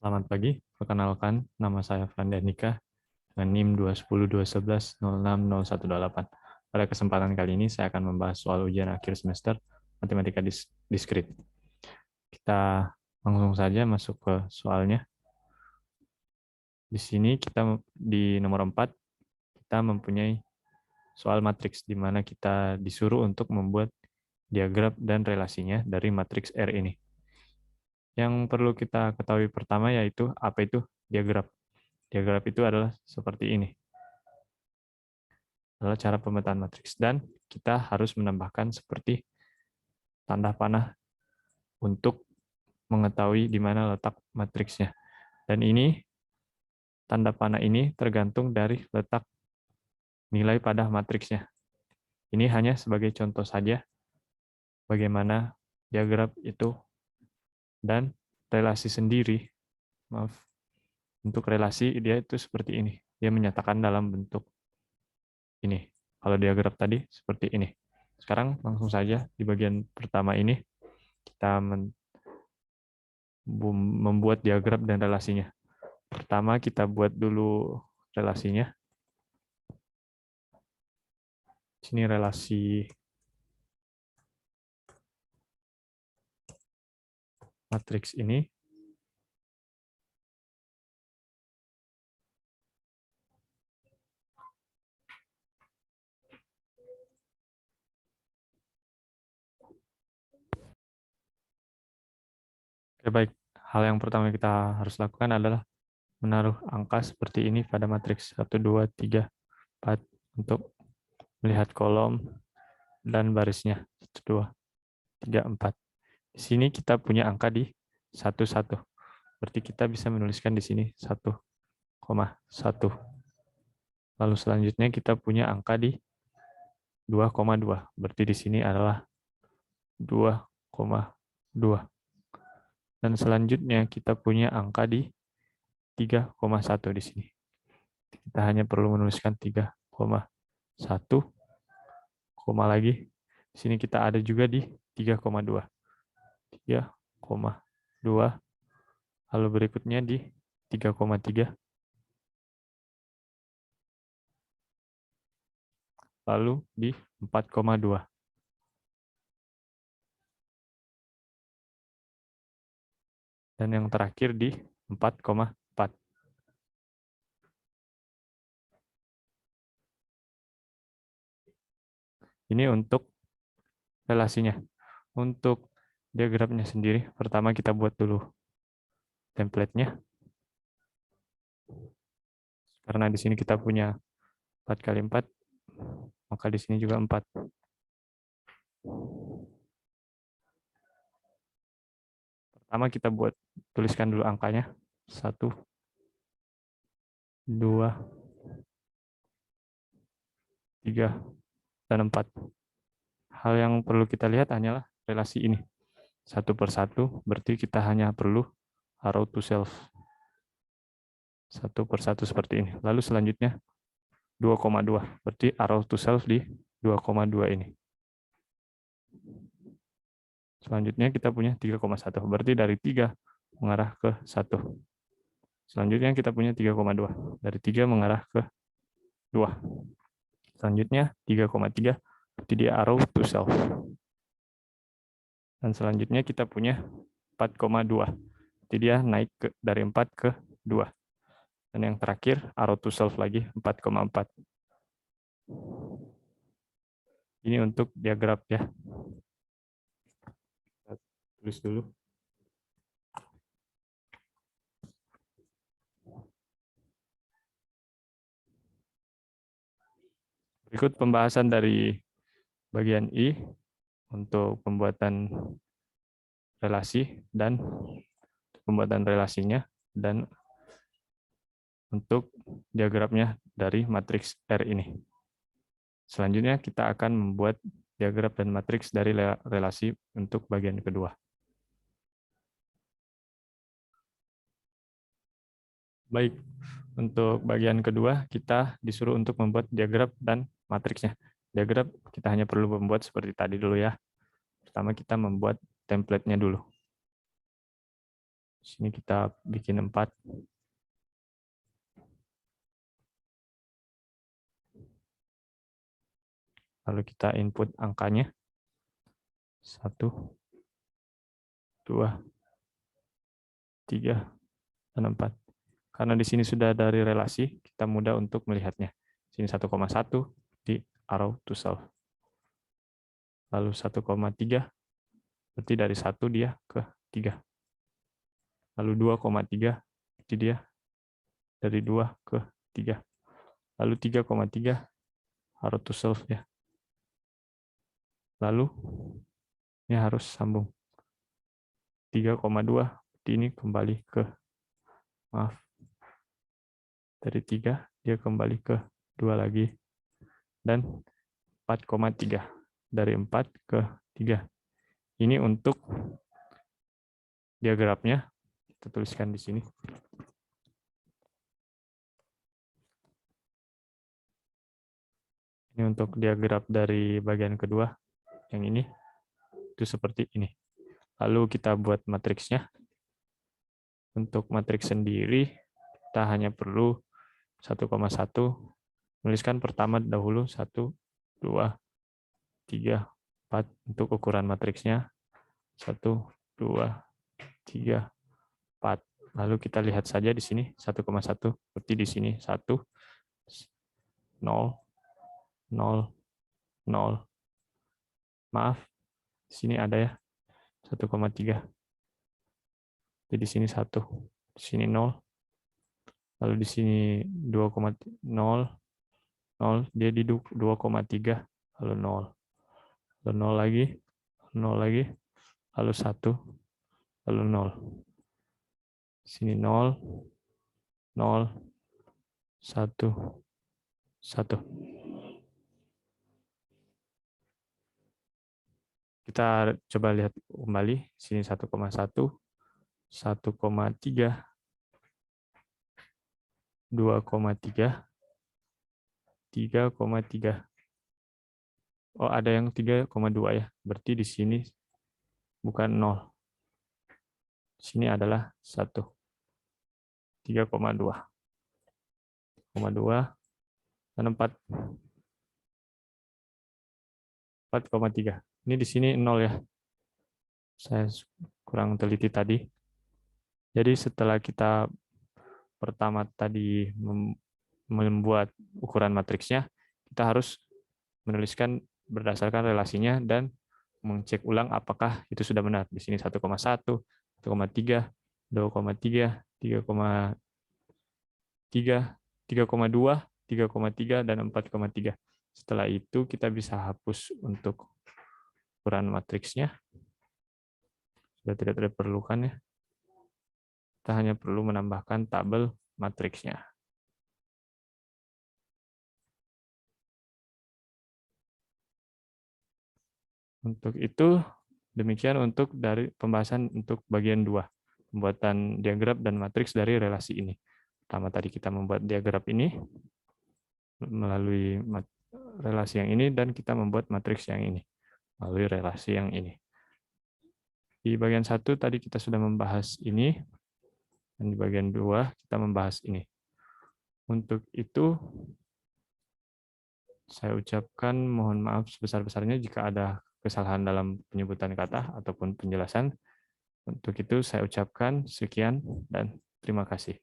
Selamat pagi, perkenalkan nama saya Franda Nika dengan NIM 21021106018. Pada kesempatan kali ini saya akan membahas soal ujian akhir semester Matematika Diskrit. Kita langsung saja masuk ke soalnya. Di sini kita di nomor 4 kita mempunyai soal matriks di mana kita disuruh untuk membuat diagram dan relasinya dari matriks R ini. Yang perlu kita ketahui pertama yaitu apa itu diagram. Diagram itu adalah seperti ini. Adalah cara pemetaan matriks. Dan kita harus menambahkan seperti tanda panah untuk mengetahui di mana letak matriksnya. Dan ini, tanda panah ini tergantung dari letak nilai pada matriksnya. Ini hanya sebagai contoh saja bagaimana diagram itu dan relasi sendiri. Maaf, untuk relasi dia itu seperti ini. Dia menyatakan dalam bentuk ini. Kalau diagram tadi seperti ini. Sekarang langsung saja di bagian pertama ini kita membuat diagram dan relasinya. Pertama kita buat dulu relasinya. Sini relasi matriks ini. Oke, baik. Hal yang pertama kita harus lakukan adalah menaruh angka seperti ini pada matriks 1, 2, 3, 4 untuk melihat kolom dan barisnya 1, 2, 3, 4. Di sini kita punya angka di 1, 1. Berarti kita bisa menuliskan di sini 1,1. Lalu selanjutnya kita punya angka di 2,2. Berarti di sini adalah 2,2. Dan selanjutnya kita punya angka di 3,1 di sini. Kita hanya perlu menuliskan 3,1, koma lagi. Di sini kita ada juga di 3,2. 3,2. Lalu berikutnya di 3,3. Lalu di 4,2. Dan yang terakhir di 4,4. Ini untuk relasinya. Untuk diagramnya sendiri, pertama kita buat dulu template-nya. Karena di sini kita punya 4 kali 4, maka di sini juga 4. Pertama kita tuliskan dulu angkanya. 1, 2, 3, dan 4. Hal yang perlu kita lihat hanyalah relasi ini. Satu per satu, berarti kita hanya perlu arrow to self. 1 per 1 seperti ini. Lalu selanjutnya 2,2, berarti arrow to self di 2,2 ini. Selanjutnya kita punya 3,1, berarti dari 3 mengarah ke 1. Selanjutnya kita punya 3,2, dari 3 mengarah ke 2. Selanjutnya 3,3, berarti dia arrow to self. Dan selanjutnya kita punya 4,2, berarti dia naik dari 4 ke 2. Dan yang terakhir arrow to self lagi 4,4. Ini untuk diagram ya. Kita tulis dulu. Berikut pembahasan dari bagian I untuk pembuatan relasi dan pembuatan relasinya dan untuk diagramnya dari matriks R ini. Selanjutnya kita akan membuat diagram dan matriks dari relasi untuk bagian kedua. Baik, untuk bagian kedua kita disuruh untuk membuat diagram dan matriksnya. Diagram kita hanya perlu membuat seperti tadi dulu ya. Pertama kita membuat template-nya dulu. Sini kita bikin 4. Lalu kita input angkanya. 1, 2, 3, dan 4. Karena di sini sudah dari relasi, kita mudah untuk melihatnya. Sini 1,1 di arrow to solve. Lalu 1,3, berarti dari 1 dia ke 3. Lalu 2,3, berarti dia dari 2 ke 3. Lalu 3,3, arrow to solve ya. Lalu ini harus sambung. 3,2, ini kembali ke, maaf, dari 3 dia kembali ke 2 lagi, dan 4,3 dari 4 ke 3. Ini untuk diagramnya, kita tuliskan di sini. Ini untuk diagram dari bagian kedua, yang ini itu seperti ini. Lalu kita buat matriksnya. Untuk matriks sendiri kita hanya perlu 1,1, tuliskan pertama dahulu 1, 2, 3, 4 untuk ukuran matriksnya. 1, 2, 3, 4. Lalu kita lihat saja di sini 1,1, berarti di sini 1, 0, 0, 0. Maaf, di sini ada ya 1,3. Jadi di sini 1, di sini 0. Lalu di sini 2,0, 0, dia di 2,3, lalu 0. Lalu 0 lagi, 0 lagi, lalu 1, lalu 0. Sini 0, 0, 1, 1. Kita coba lihat kembali, sini 1,1, 1,3, 2,3, 3,3. Oh, ada yang 3,2 ya. Berarti di sini bukan 0. Sini adalah 1. 3,2. 2, dan 4. 4,3. Ini di sini 0 ya. Saya kurang teliti tadi. Jadi setelah kita pertama tadi membuat ukuran matriksnya, kita harus menuliskan berdasarkan relasinya dan mengecek ulang apakah itu sudah benar. Di sini 1,1, 1,3, 2,3, 3,3, 3,2, 3,3, dan 4,3. Setelah itu kita bisa hapus untuk ukuran matriksnya. Sudah tidak diperlukan ya. Kita hanya perlu menambahkan tabel matriksnya. Untuk itu, demikian untuk dari pembahasan untuk bagian 2, pembuatan diagram dan matriks dari relasi ini. Pertama tadi kita membuat diagram ini melalui relasi yang ini, dan kita membuat matriks yang ini melalui relasi yang ini. Di bagian 1 tadi kita sudah membahas ini, dan di bagian 2 kita membahas ini. Untuk itu, saya ucapkan mohon maaf sebesar-besarnya jika ada kesalahan dalam penyebutan kata ataupun penjelasan. Untuk itu saya ucapkan sekian dan terima kasih.